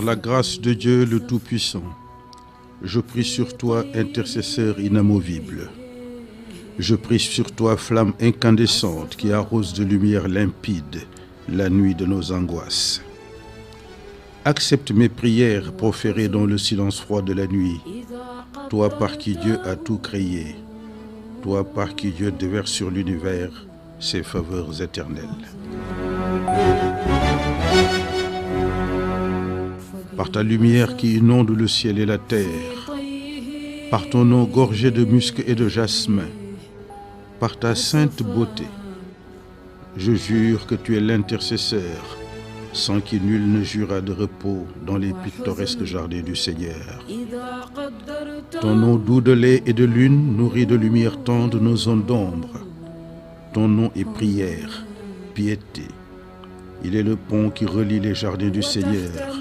Par la grâce de Dieu le Tout-Puissant, je prie sur toi, intercesseur inamovible. Je prie sur toi, flamme incandescente qui arrose de lumière limpide la nuit de nos angoisses. Accepte mes prières proférées dans le silence froid de la nuit, toi par qui Dieu a tout créé, toi par qui Dieu déverse sur l'univers ses faveurs éternelles. Par ta lumière qui inonde le ciel et la terre, par ton nom gorgé de musc et de jasmin, par ta sainte beauté, je jure que tu es l'intercesseur, sans qui nul ne jura de repos dans les pittoresques jardins du Seigneur. Ton nom doux de lait et de lune nourrit de lumière tendre nos zones d'ombre. Ton nom est prière, piété. Il est le pont qui relie les jardins du Seigneur.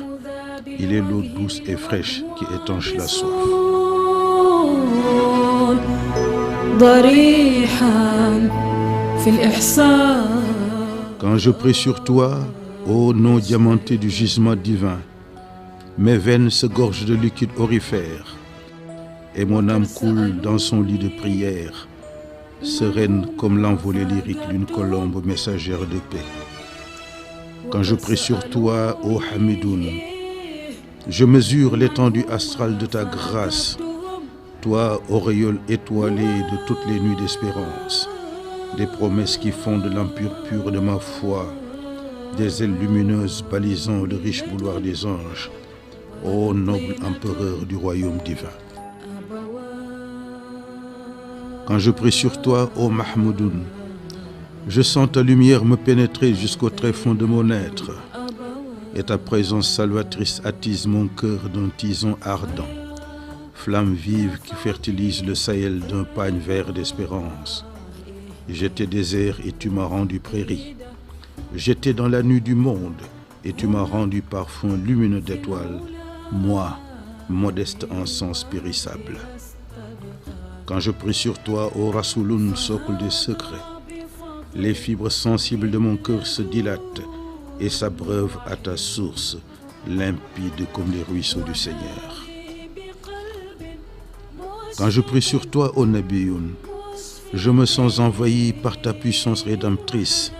Il est l'eau douce et fraîche qui étanche la soif. Quand je prie sur toi, ô nom diamanté du gisement divin, mes veines se gorgent de liquide aurifère et mon âme coule dans son lit de prière, sereine comme l'envolée lyrique d'une colombe messagère de paix. Quand je prie sur toi, ô Hamidoun, je mesure l'étendue astrale de ta grâce, toi, auréole étoilée de toutes les nuits d'espérance, des promesses qui fondent l'empire pur de ma foi, des ailes lumineuses balisant le riche bouloir des anges, ô noble empereur du royaume divin. Quand je prie sur toi, ô Mahmoudoun, je sens ta lumière me pénétrer jusqu'au tréfonds de mon être, et ta présence salvatrice attise mon cœur d'un tison ardent, flamme vive qui fertilise le Sahel d'un pagne vert d'espérance. J'étais désert et tu m'as rendu prairie. J'étais dans la nuit du monde et tu m'as rendu parfum lumineux d'étoiles, moi, modeste encens périssable. Quand je prie sur toi, ô Rasouloun, socle des secrets, les fibres sensibles de mon cœur se dilatent et s'abreuvent à ta source, limpide comme les ruisseaux du Seigneur. Quand je prie sur toi, ô Nabioun, je me sens envahi par ta puissance rédemptrice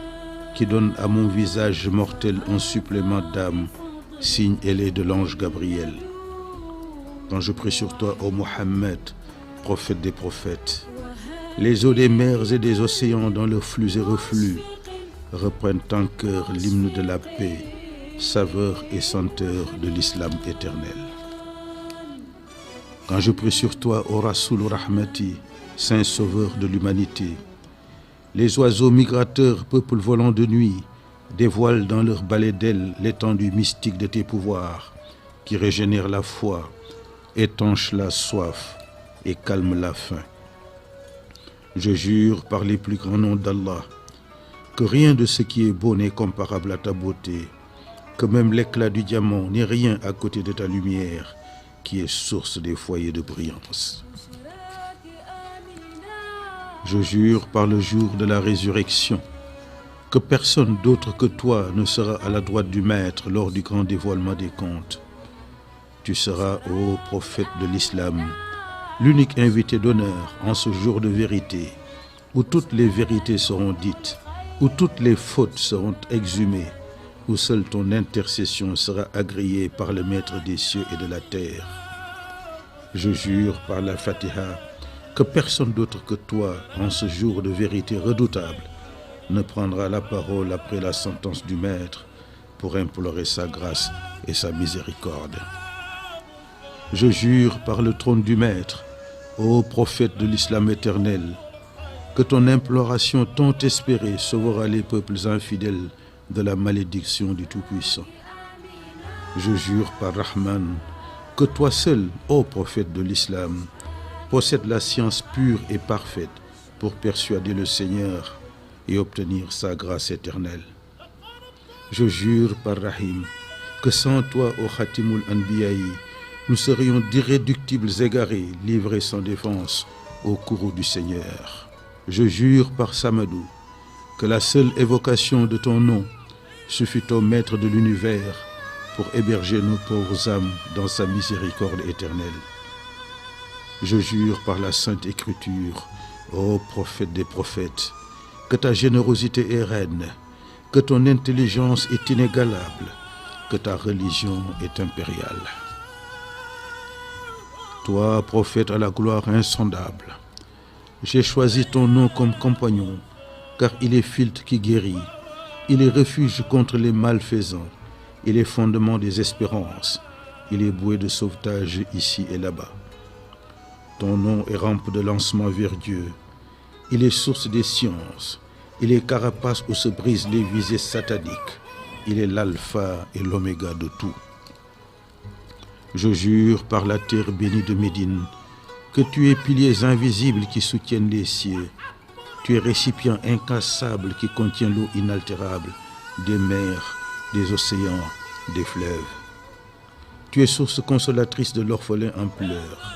qui donne à mon visage mortel un supplément d'âme, signe ailé de l'ange Gabriel. Quand je prie sur toi, ô Mohammed, prophète des prophètes, les eaux des mers et des océans dans leurs flux et reflux reprennent en cœur l'hymne de la paix, saveur et senteur de l'islam éternel. Quand je prie sur toi, ô Rasoul Rahmati, saint sauveur de l'humanité, les oiseaux migrateurs, peuples volants de nuit, dévoilent dans leur balai d'ailes l'étendue mystique de tes pouvoirs, qui régénèrent la foi, étanchent la soif et calment la faim. Je jure par les plus grands noms d'Allah que rien de ce qui est beau n'est comparable à ta beauté, que même l'éclat du diamant n'est rien à côté de ta lumière, qui est source des foyers de brillance. Je jure par le jour de la résurrection que personne d'autre que toi ne sera à la droite du Maître lors du grand dévoilement des comptes. Tu seras, ô prophète de l'islam, l'unique invité d'honneur en ce jour de vérité, où toutes les vérités seront dites, où toutes les fautes seront exhumées, où seule ton intercession sera agréée par le Maître des cieux et de la terre. Je jure par la Fatiha que personne d'autre que toi, en ce jour de vérité redoutable, ne prendra la parole après la sentence du Maître pour implorer sa grâce et sa miséricorde. Je jure par le trône du Maître, ô prophète de l'islam éternel, que ton imploration tant espérée sauvera les peuples infidèles de la malédiction du Tout-Puissant. Je jure par Rahman que toi seul, ô prophète de l'islam, possède la science pure et parfaite pour persuader le Seigneur et obtenir sa grâce éternelle. Je jure par Rahim que sans toi, ô Khatimul Anbiyaï, nous serions d'irréductibles égarés, livrés sans défense au courroux du Seigneur. Je jure par Samadou que la seule évocation de ton nom suffit au Maître de l'univers pour héberger nos pauvres âmes dans sa miséricorde éternelle. Je jure par la Sainte Écriture, ô prophète des prophètes, que ta générosité est reine, que ton intelligence est inégalable, que ta religion est impériale. Toi, prophète à la gloire insondable, j'ai choisi ton nom comme compagnon, car il est filtre qui guérit, il est refuge contre les malfaisants, il est fondement des espérances, il est bouée de sauvetage ici et là-bas. Ton nom est rampe de lancement vers Dieu, il est source des sciences, il est carapace où se brisent les visées sataniques, il est l'alpha et l'oméga de tout. Je jure par la terre bénie de Médine que tu es piliers invisibles qui soutiennent les cieux, tu es récipient incassable qui contient l'eau inaltérable des mers, des océans, des fleuves. Tu es source consolatrice de l'orphelin en pleurs,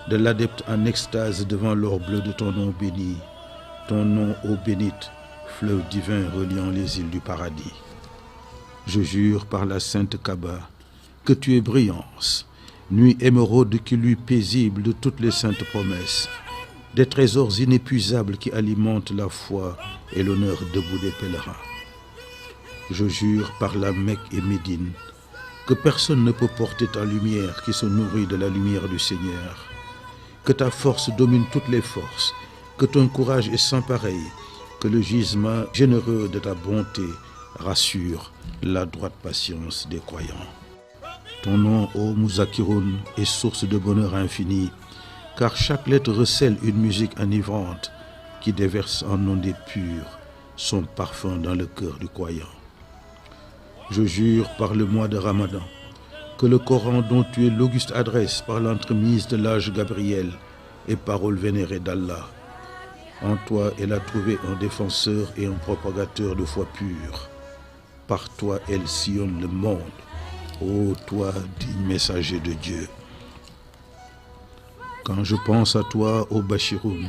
de l'adepte en extase devant l'or bleu de ton nom béni, ton nom, ô bénite, fleuve divin reliant les îles du paradis. Je jure par la sainte Kaaba que tu es brillance, nuit émeraude qui luit paisible de toutes les saintes promesses, des trésors inépuisables qui alimentent la foi et l'honneur debout des pèlerins. Je jure par la Mecque et Médine que personne ne peut porter ta lumière qui se nourrit de la lumière du Seigneur, que ta force domine toutes les forces, que ton courage est sans pareil, que le gisement généreux de ta bonté rassure la droite patience des croyants. Ton nom, ô Mouzakiroun, est source de bonheur infini, car chaque lettre recèle une musique enivrante qui déverse en ondées pures son parfum dans le cœur du croyant. Je jure par le mois de Ramadan que le Coran dont tu es l'auguste adresse par l'entremise de l'ange Gabriel est parole vénérée d'Allah. En toi, elle a trouvé un défenseur et un propagateur de foi pure. Par toi, elle sillonne le monde. Ô toi, digne messager de Dieu. Quand je pense à toi, ô Bachiroun,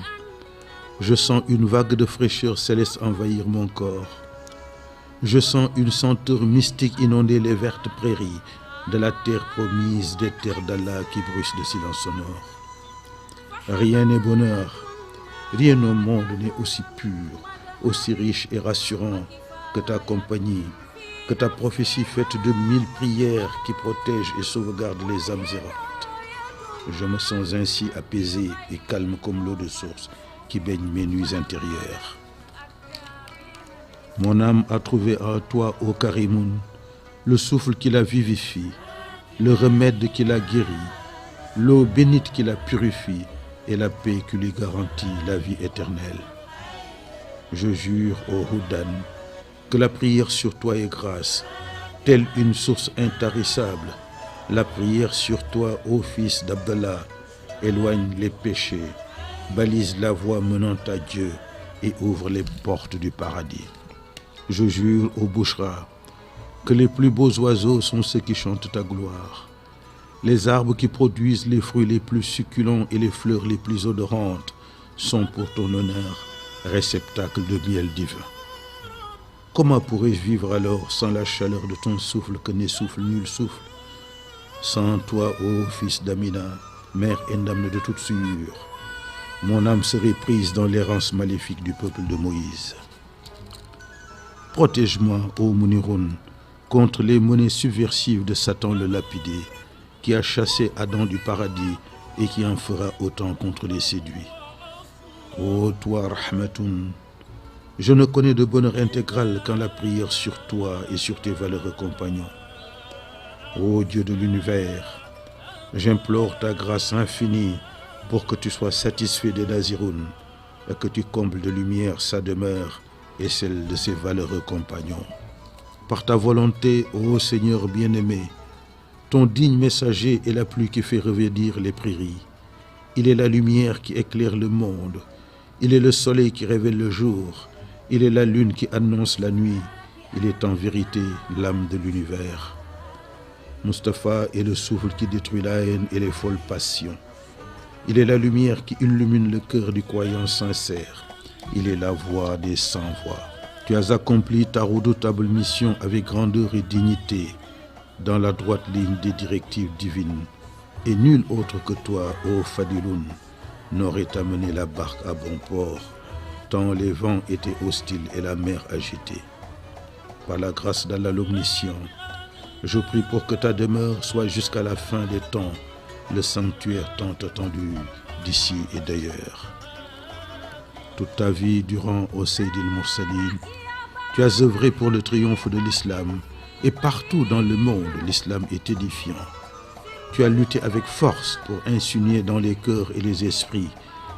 je sens une vague de fraîcheur céleste envahir mon corps. Je sens une senteur mystique inonder les vertes prairies de la terre promise des terres d'Allah qui bruissent de silence sonore. Rien n'est bonheur, rien au monde n'est aussi pur, aussi riche et rassurant que ta compagnie, que ta prophétie faite de 1000 prières qui protègent et sauvegardent les âmes errantes. Je me sens ainsi apaisé et calme comme l'eau de source qui baigne mes nuits intérieures. Mon âme a trouvé en toi, ô Karimoun, le souffle qui la vivifie, le remède qui la guérit, l'eau bénite qui la purifie et la paix qui lui garantit la vie éternelle. Je jure, ô Houdan, que la prière sur toi est grâce, telle une source intarissable. La prière sur toi, ô fils d'Abdallah, éloigne les péchés, balise la voie menant à Dieu et ouvre les portes du paradis. Je jure, ô Bouchra, que les plus beaux oiseaux sont ceux qui chantent ta gloire. Les arbres qui produisent les fruits les plus succulents et les fleurs les plus odorantes sont pour ton honneur réceptacles de miel divin. Comment pourrais-je vivre alors sans la chaleur de ton souffle que n'essouffle nul souffle? Sans toi, ô fils d'Amina, mère indemne de toute souillure, mon âme serait prise dans l'errance maléfique du peuple de Moïse. Protège-moi, ô Mouniroun, contre les menées subversives de Satan le lapidé, qui a chassé Adam du paradis et qui en fera autant contre les séduits. Ô toi, Rahmatoun, je ne connais de bonheur intégral qu'en la prière sur toi et sur tes valeureux compagnons. Ô Dieu de l'univers, j'implore ta grâce infinie pour que tu sois satisfait des Naziroun et que tu combles de lumière sa demeure et celle de ses valeureux compagnons. Par ta volonté, ô Seigneur bien-aimé, ton digne messager est la pluie qui fait reverdir les prairies. Il est la lumière qui éclaire le monde. Il est le soleil qui révèle le jour. Il est la lune qui annonce la nuit. Il est en vérité l'âme de l'univers. Mustapha est le souffle qui détruit la haine et les folles passions. Il est la lumière qui illumine le cœur du croyant sincère. Il est la voix des sans-voix. Tu as accompli ta redoutable mission avec grandeur et dignité. dans la droite ligne des directives divines, et nul autre que toi, ô Fadiloun, n'aurait amené la barque à bon port, tant les vents étaient hostiles et la mer agitée. Par la grâce d'Allah l'Omniscient, je prie pour que ta demeure soit jusqu'à la fin des temps, le sanctuaire tant attendu d'ici et d'ailleurs. Toute ta vie durant, ô Sayyidil Moursalin, tu as œuvré pour le triomphe de l'islam, et partout dans le monde, l'islam est édifiant. Tu as lutté avec force pour insinuer dans les cœurs et les esprits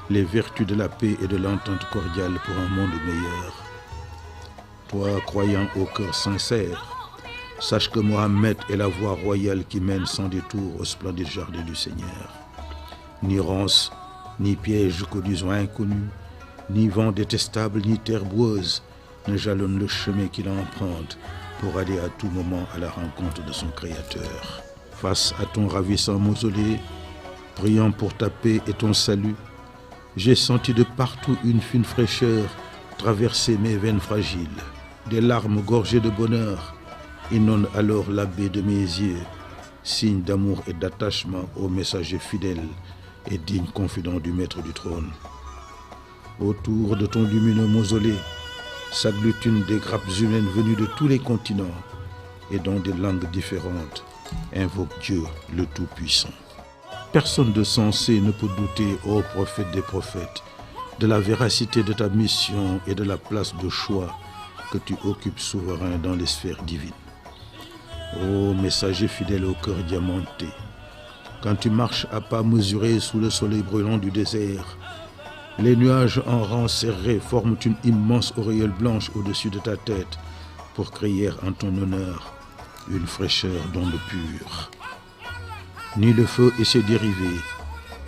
les vertus de la paix et de l'entente cordiale pour un monde meilleur. Toi, croyant au cœur sincère, sache que Mohammed est la voie royale qui mène sans détour au splendide jardin du Seigneur. Ni ronces, ni pièges connus ou inconnus, ni vent détestable, ni terre boueuse ne jalonnent le chemin qu'il emprunte pour aller à tout moment à la rencontre de son Créateur. Face à ton ravissant mausolée, priant pour ta paix et ton salut, j'ai senti de partout une fine fraîcheur traverser mes veines fragiles. Des larmes gorgées de bonheur inondent alors la baie de mes yeux, signe d'amour et d'attachement au messager fidèle et digne confident du maître du trône. Autour de ton lumineux mausolée s'agglutinent des grappes humaines venues de tous les continents et dont des langues différentes invoquent Dieu le Tout-Puissant. Personne de sensé ne peut douter, ô prophète des prophètes, de la véracité de ta mission et de la place de choix que tu occupes souverain dans les sphères divines. Ô messager fidèle au cœur diamanté, quand tu marches à pas mesurés sous le soleil brûlant du désert, les nuages en rang serré forment une immense auréole blanche au-dessus de ta tête pour crier en ton honneur une fraîcheur d'ondes pures. Ni le feu et ses dérivés,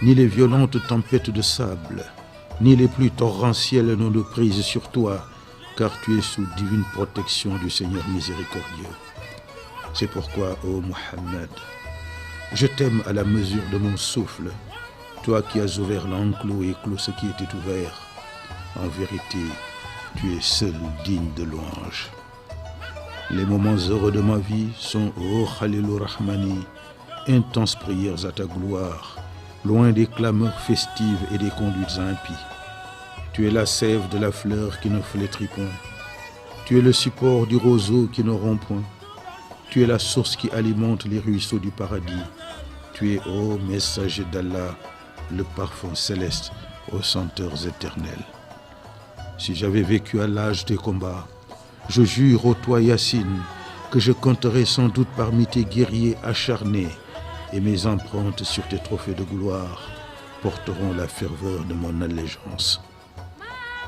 ni les violentes tempêtes de sable, ni les pluies torrentielles n'ont de prise sur toi, car tu es sous divine protection du Seigneur miséricordieux. C'est pourquoi, ô Mohammed, je t'aime à la mesure de mon souffle, toi qui as ouvert l'enclos et clos ce qui était ouvert. En vérité, tu es seul digne de louange. Les moments heureux de ma vie sont, ô Khalilur Rahmani, intenses prières à ta gloire, loin des clameurs festives et des conduites impies. Tu es la sève de la fleur qui ne flétrit point. Tu es le support du roseau qui ne rompt point. Tu es la source qui alimente les ruisseaux du paradis. Tu es, ô messager d'Allah, le parfum céleste aux senteurs éternelles. Si j'avais vécu à l'âge des combats, je jure ô toi Yassine que je compterai sans doute parmi tes guerriers acharnés, et mes empreintes sur tes trophées de gloire porteront la ferveur de mon allégeance.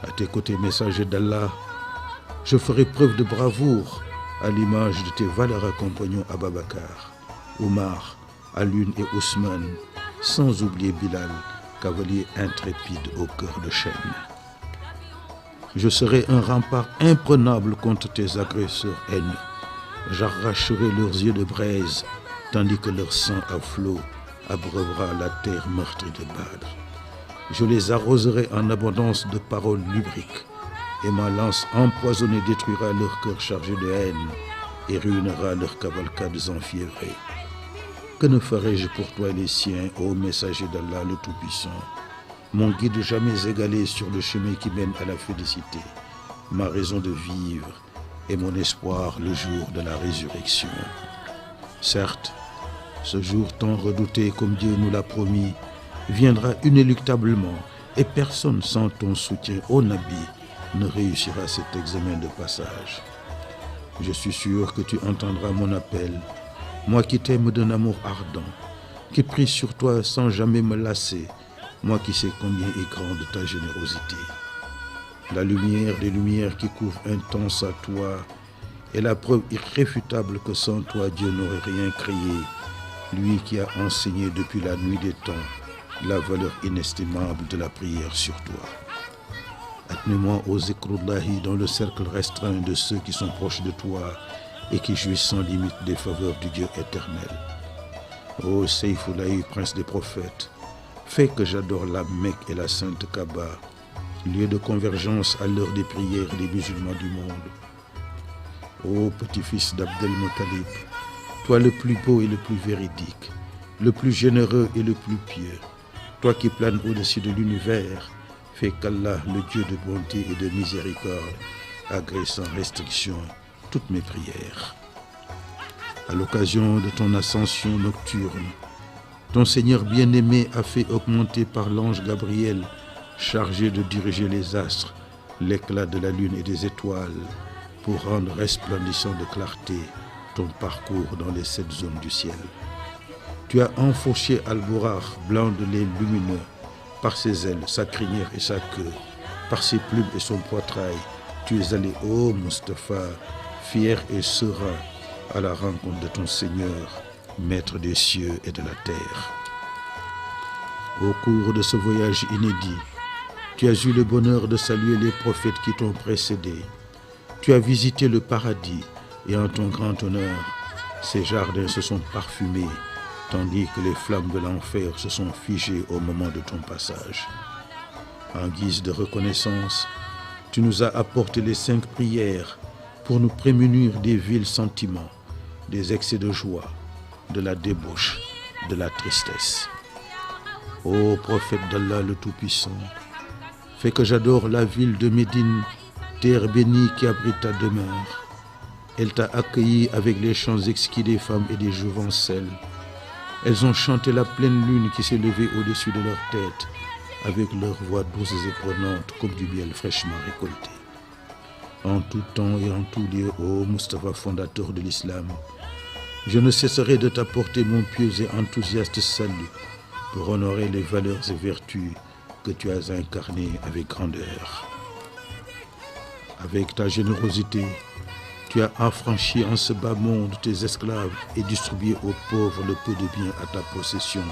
À tes côtés, messager d'Allah, je ferai preuve de bravoure à l'image de tes valeureux compagnons Ababakar, Omar, Alun et Ousmane, sans oublier Bilal, cavalier intrépide au cœur de chêne. Je serai un rempart imprenable contre tes agresseurs haineux. J'arracherai leurs yeux de braise, tandis que leur sang à flot abreuvera la terre meurtrie de Badr. Je les arroserai en abondance de paroles lubriques, et ma lance empoisonnée détruira leur cœur chargé de haine et ruinera leurs cavalcades enfiévrées. Que ne ferai-je pour toi les siens, ô messager d'Allah le Tout-Puissant, mon guide jamais égalé sur le chemin qui mène à la félicité, ma raison de vivre et mon espoir le jour de la résurrection. Certes, ce jour tant redouté comme Dieu nous l'a promis, viendra inéluctablement et personne sans ton soutien, ô Nabi, ne réussira cet examen de passage. Je suis sûr que tu entendras mon appel, moi qui t'aime d'un amour ardent, qui prie sur toi sans jamais me lasser, moi qui sais combien est grande ta générosité. La lumière des lumières qui couvre intense à toi est la preuve irréfutable que sans toi Dieu n'aurait rien créé, lui qui a enseigné depuis la nuit des temps la valeur inestimable de la prière sur toi. Admets-moi au zikrullahi dans le cercle restreint de ceux qui sont proches de toi et qui jouissent sans limite des faveurs du Dieu éternel. Ô Seyfoulahi, prince des prophètes, fais que j'adore la Mecque et la sainte Kaaba, lieu de convergence à l'heure des prières des musulmans du monde. Ô petit-fils d'Abdel Muttalib, toi le plus beau et le plus véridique, le plus généreux et le plus pieux, toi qui planes au-dessus de l'univers, fais qu'Allah, le Dieu de bonté et de miséricorde, agrée sans restriction toutes mes prières. À l'occasion de ton ascension nocturne, ton Seigneur bien-aimé a fait augmenter par l'ange Gabriel, chargé de diriger les astres, l'éclat de la lune et des étoiles, pour rendre resplendissant de clarté ton parcours dans les 7 zones du ciel. Tu as enfourché Al-Buraq, blanc de lait lumineux, par ses ailes, sa crinière et sa queue, par ses plumes et son poitrail. Tu es allé, ô Mustapha, fier et serein, à la rencontre de ton Seigneur, maître des cieux et de la terre. Au cours de ce voyage inédit, tu as eu le bonheur de saluer les prophètes qui t'ont précédé. Tu as visité le paradis et en ton grand honneur, ces jardins se sont parfumés, tandis que les flammes de l'enfer se sont figées au moment de ton passage. En guise de reconnaissance, tu nous as apporté les 5 prières pour nous prémunir des vils sentiments, des excès de joie, de la débauche, de la tristesse. Ô prophète d'Allah le Tout-Puissant, fais que j'adore la ville de Médine, terre bénie qui abrite ta demeure. Elle t'a accueilli avec les chants exquis des femmes et des jouvencelles. Elles ont chanté la pleine lune qui s'est levée au-dessus de leur tête, avec leurs voix douces et prenantes comme du miel fraîchement récolté. En tout temps et en tout lieu, ô Mustapha, fondateur de l'islam, je ne cesserai de t'apporter mon pieux et enthousiaste salut pour honorer les valeurs et vertus que tu as incarnées avec grandeur. Avec ta générosité, tu as affranchi en ce bas monde tes esclaves et distribué aux pauvres le peu de biens à ta possession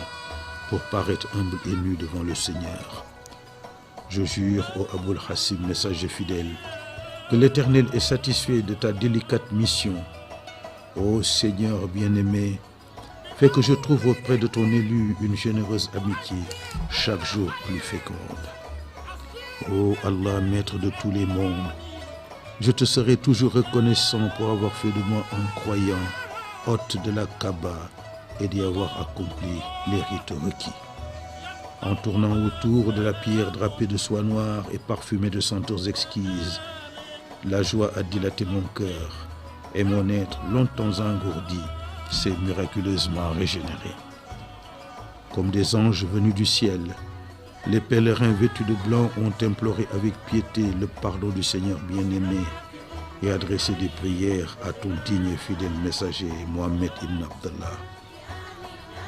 pour paraître humble et nu devant le Seigneur. Je jure, ô Aboul Hassim, messager fidèle, que l'Éternel est satisfait de ta délicate mission. Ô Seigneur bien-aimé, fais que je trouve auprès de ton élu une généreuse amitié, chaque jour plus féconde. Ô Allah, maître de tous les mondes, je te serai toujours reconnaissant pour avoir fait de moi un croyant, hôte de la Kaaba, et d'y avoir accompli les rites requis. En tournant autour de la pierre drapée de soie noire et parfumée de senteurs exquises, la joie a dilaté mon cœur, et mon être, longtemps engourdi, s'est miraculeusement régénéré. Comme des anges venus du ciel, les pèlerins vêtus de blanc ont imploré avec piété le pardon du Seigneur bien-aimé et adressé des prières à ton digne et fidèle messager Mohammed ibn Abdallah.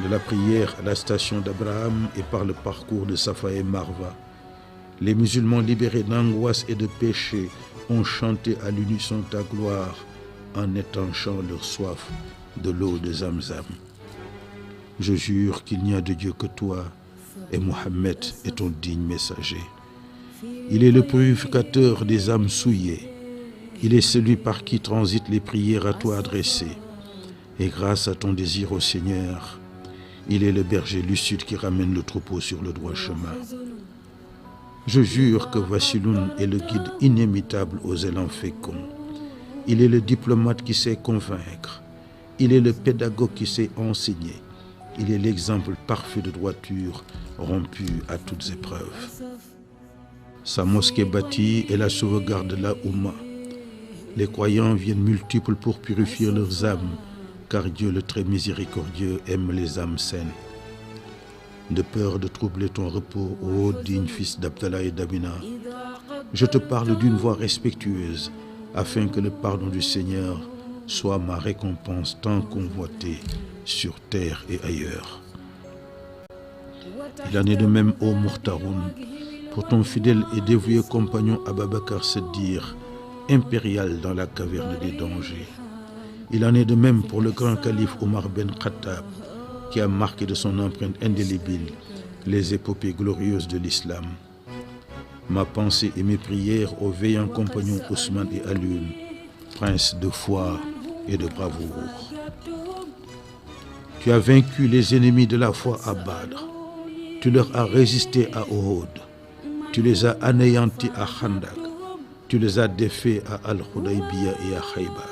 De la prière à la station d'Abraham et par le parcours de Safa et Marwa, les musulmans libérés d'angoisse et de péché ont chanté à l'unisson ta gloire en étanchant leur soif de l'eau de Zamzam. Je jure qu'il n'y a de Dieu que toi, et Mohammed est ton digne messager. Il est le purificateur des âmes souillées. Il est celui par qui transitent les prières à toi adressées. Et grâce à ton désir au Seigneur, il est le berger lucide qui ramène le troupeau sur le droit chemin. Je jure que Wassiloun est le guide inimitable aux élans féconds. Il est le diplomate qui sait convaincre. Il est le pédagogue qui sait enseigner. Il est l'exemple parfait de droiture, rompu à toutes épreuves. Sa mosquée bâtie est la sauvegarde de la Oumma. Les croyants viennent multiples pour purifier leurs âmes, car Dieu le très miséricordieux aime les âmes saines. De peur de troubler ton repos, ô digne fils d'Abdallah et d'Amina, je te parle d'une voix respectueuse, afin que le pardon du Seigneur soit ma récompense tant convoitée sur terre et ailleurs. Il en est de même, ô Mourtaroun, pour ton fidèle et dévoué compagnon Ababakar Siddiq, impérial dans la caverne des dangers. Il en est de même pour le grand calife Omar ben Khattab, qui a marqué de son empreinte indélébile les épopées glorieuses de l'islam. Ma pensée et mes prières aux veillants compagnons Ousmane et Alioune, princes de foi et de bravoure. Tu as vaincu les ennemis de la foi à Badr. Tu leur as résisté à Uhud. Tu les as anéantis à Khandak. Tu les as défaits à Al-Hudaybiya et à Khaybar.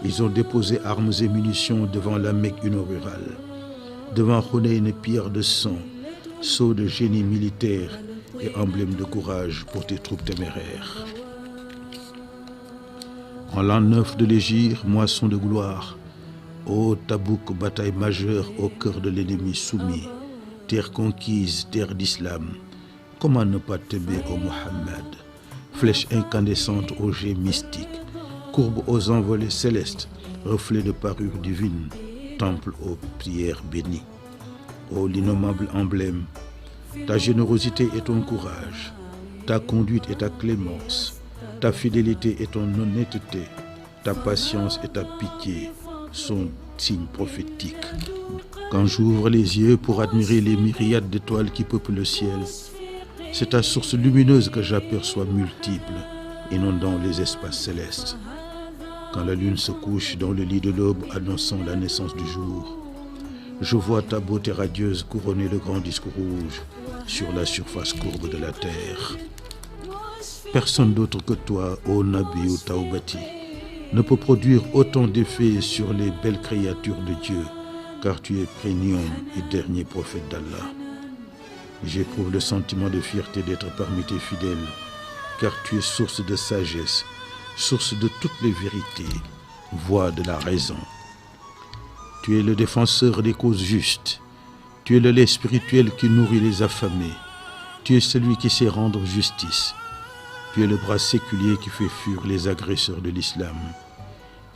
Ils ont déposé armes et munitions devant la Mecque inaugurale, devant Hunayn, pierre de sang, sceau de génie militaire et emblème de courage pour tes troupes téméraires. En l'an 9 de l'Hégire, moisson de gloire, ô Tabouk, bataille majeure au cœur de l'ennemi soumis, terre conquise, terre d'islam, comment ne pas t'aimer, ô Mohammed, flèche incandescente aux jets mystiques, courbe aux envolées célestes, reflet de parure divine, temple aux prières bénies. Ô l'innommable emblème, ta générosité et ton courage, ta conduite et ta clémence, ta fidélité et ton honnêteté, ta patience et ta pitié sont signes prophétiques. Quand j'ouvre les yeux pour admirer les myriades d'étoiles qui peuplent le ciel, c'est ta source lumineuse que j'aperçois multiple, inondant les espaces célestes. Quand la lune se couche dans le lit de l'aube annonçant la naissance du jour, je vois ta beauté radieuse couronnée de grands disques rouges sur la surface courbe de la terre. Personne d'autre que toi, ô Nabi ou Taoubati, ne peut produire autant d'effets sur les belles créatures de Dieu, car tu es prénom et dernier prophète d'Allah. J'éprouve le sentiment de fierté d'être parmi tes fidèles, car tu es source de sagesse, source de toutes les vérités, voie de la raison. Tu es le défenseur des causes justes, tu es le lait spirituel qui nourrit les affamés, tu es celui qui sait rendre justice, tu es le bras séculier qui fait fuir les agresseurs de l'islam,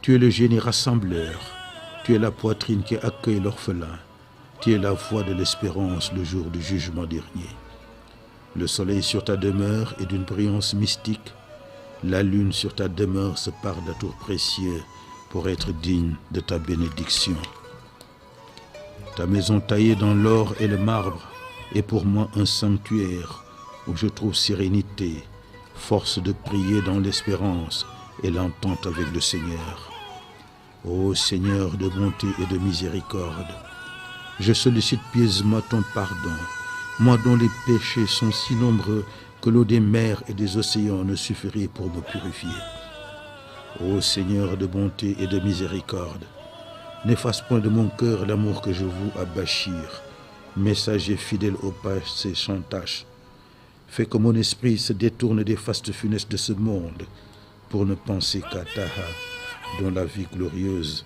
tu es le génie rassembleur, tu es la poitrine qui accueille l'orphelin, tu es la voix de l'espérance le jour du jugement dernier. Le soleil sur ta demeure est d'une brillance mystique, la lune sur ta demeure se pare d'atours précieux pour être digne de ta bénédiction. Ta maison taillée dans l'or et le marbre est pour moi un sanctuaire où je trouve sérénité, force de prier dans l'espérance et l'entente avec le Seigneur. Ô Seigneur de bonté et de miséricorde, je sollicite pieusement ton pardon, moi dont les péchés sont si nombreux que l'eau des mers et des océans ne suffirait pour me purifier. Ô Seigneur de bonté et de miséricorde, n'efface point de mon cœur l'amour que je voue à Bachir, messager fidèle au passé sans tache. Fais que mon esprit se détourne des fastes funestes de ce monde pour ne penser qu'à Taha, dont la vie glorieuse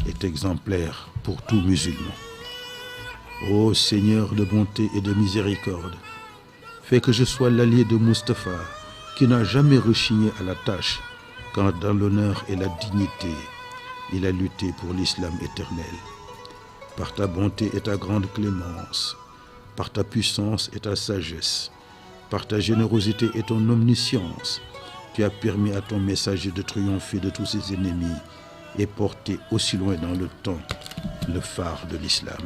est exemplaire pour tout musulman. Ô Seigneur de bonté et de miséricorde, fais que je sois l'allié de Mustapha, qui n'a jamais rechigné à la tâche, quand dans l'honneur et la dignité, il a lutté pour l'islam éternel. Par ta bonté et ta grande clémence, par ta puissance et ta sagesse, par ta générosité et ton omniscience, tu as permis à ton messager de triompher de tous ses ennemis et porter aussi loin dans le temps le phare de l'islam.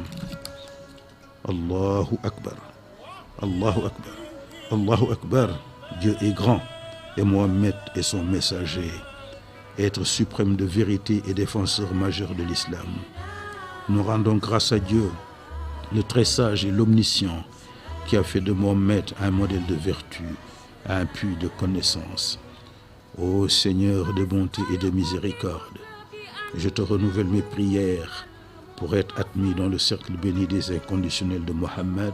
Allahu Akbar, Allahu Akbar, Allahu Akbar, Dieu est grand et Mohammed est son messager, être suprême de vérité et défenseur majeur de l'islam. Nous rendons grâce à Dieu, le très sage et l'omniscient, qui a fait de Mohammed un modèle de vertu, un puits de connaissance. Ô Seigneur de bonté et de miséricorde, je te renouvelle mes prières pour être admis dans le cercle béni des inconditionnels de Mohammed,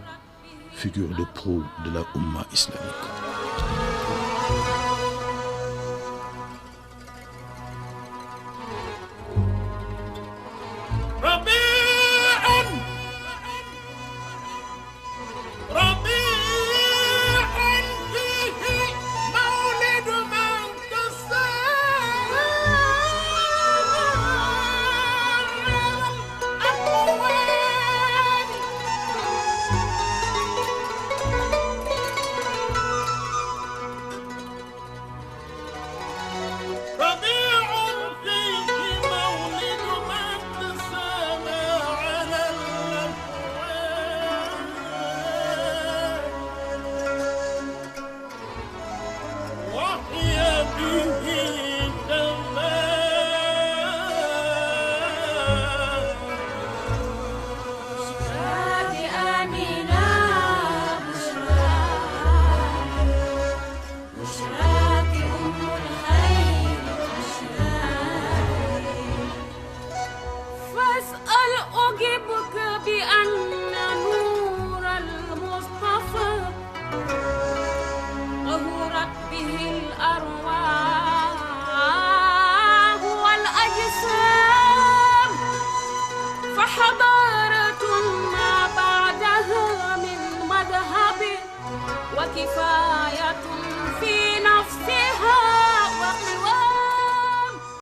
figure de proue de la Ummah islamique. كفاية في